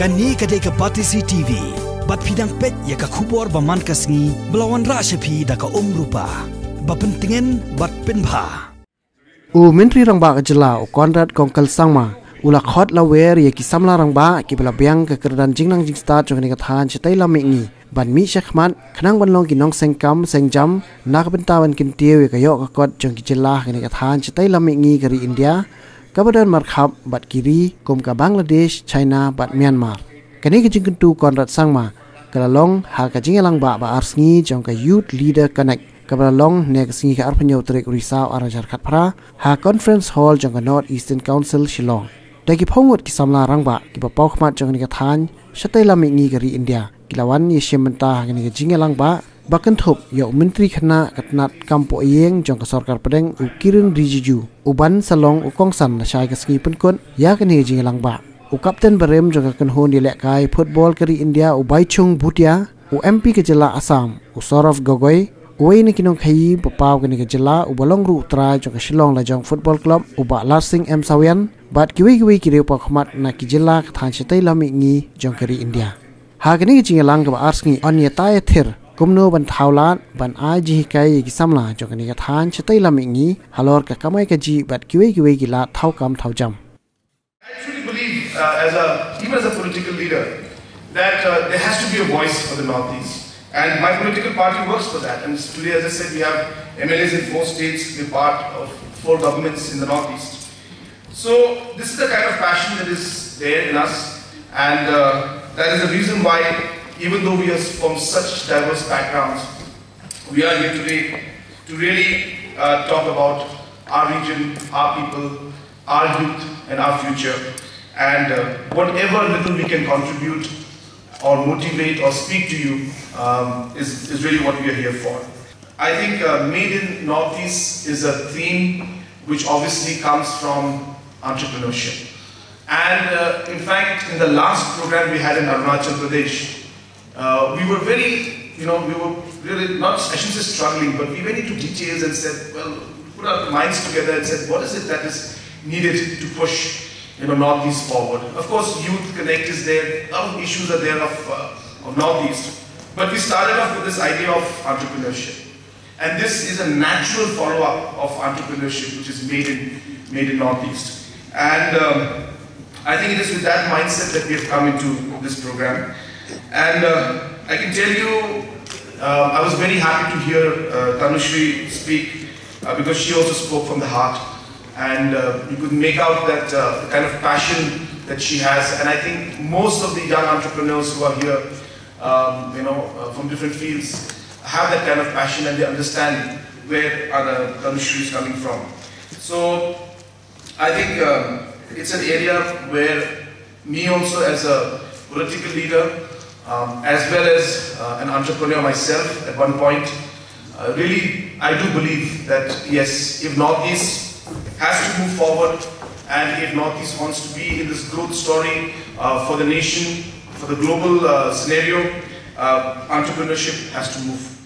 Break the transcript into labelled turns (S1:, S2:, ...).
S1: กันนี้ก็ได้กับบัตรซีทีวีบัตรพิดังเป็ดยากคูบอร์บามันกัสงีบลาวันราชพีดากอมรูปาบัตรเป็นติงเงินบัตรเป็นผ้ามินทรีรังบากจลาคอนรัดกองกัลสังมาอุลักฮอตลาเวรียกิสัมลารังบากิบลาเบียงกกระดันจิงนังจิงสตาร์จงนิกทานชะไตลามิงีบันมีเชคมันขนังบันลงกินน้องเซงกัมเซงจัมนักเป็นตาวันกินเตียวกยอกกอดจงกิจลากินิกทานชะไตลามิงีกรีอินเดียกับเดินมาขับบัดกิรีกรมกับบังลาเทศไชน่าบัดเมียนมากันนี้ก็จึงกันตูก่อนรัดสร้างมากระลองหากจิงลังบะบาอาร์สงีจงกับยูทลีดเดอร์คอนเนคกับระลองเนกสงีกับอาร์พญาวตริกริซาวอาราจาร์ขัดพระหากคอนเฟรนซ์ฮอลจงกับนอร์ทอีสเทิร์นคาวน์ซิลชิลองแต่กิพงวดกิสัมลารังบะกิบเป้าขมัดจงนิกทานชะไตลามิงีกรีอินเดียกิลาวันยิเชมันตากันนี้ก็จิงลังบะบักกันทบยกมินทรีคณะกัดนัดกัมพูเองจงกับสอร์การประเด็นอุกิรินริจิจูอุบันสลองอุกองสันชายกับสงีปนคนยากันนี้จิงลังบะอุกัปตันบารมจงกับกันโฮนดีเล็กไก่ฟุตบอลกรีอินเดียอุใบชงบุตยาอุเอ็มพีกจลาอัสสามอุซอรอฟกอกอยอุเอนิกินงขยีปปาวกันนี้กจลาอุบลงรูตรายจงกับชิลองและจงฟุตบอลคลับอุบะลาสิงเอ็มซาเวียนบัดกิวิกิเรียวปากขมัดนักกิจลาทานชะไตลามิงีจงกรีอินเดียหากนี้จิงลังกับอาร์สงีอันยตายเทอร์กุมโนบันทาวลาดบันอาจีไกกิสัมลาจงกันนี้กทานชะไตลามิงีฮัลโหลกับกำไมกจีบัดกิวิกิลาเท่ากำเท่าจำ
S2: I truly believe, even as a political leader, that there has to be a voice for the Northeast. And my political party works for that. And today, as I said, we have MLAs in 4 states. We're part of 4 governments in the Northeast. So this is the kind of passion that is there in us. And that is the reason why, even though we are from such diverse backgrounds, we are here today to really talk about our region, our people, our youth and our future, and whatever little we can contribute or motivate or speak to you is really what we are here for. I think Made in Northeast is a theme which obviously comes from entrepreneurship. And in fact, in the last program we had in Arunachal Pradesh, we were very, we were really not, I shouldn't say struggling, but we went into details and said, well, put our minds together and said, what is it that is needed to push Northeast forward. Of course, Youth Connect is there, a lot of issues are there of Northeast. But we started off with this idea of entrepreneurship. And this is a natural follow-up of entrepreneurship, which is made in Northeast. And I think it is with that mindset that we have come into this program. And I can tell you, I was very happy to hear Tanushri speak because she also spoke from the heart. And you could make out that the kind of passion that she has. And I think most of the young entrepreneurs who are here, from different fields, have that kind of passion and they understand where Tanushri is coming from. So I think it's an area where me also as a political leader, as well as an entrepreneur myself at one point, really I do believe that yes, if Northeast has to move forward, and if Northeast wants to be in this growth story for the nation, for the global scenario, entrepreneurship has to move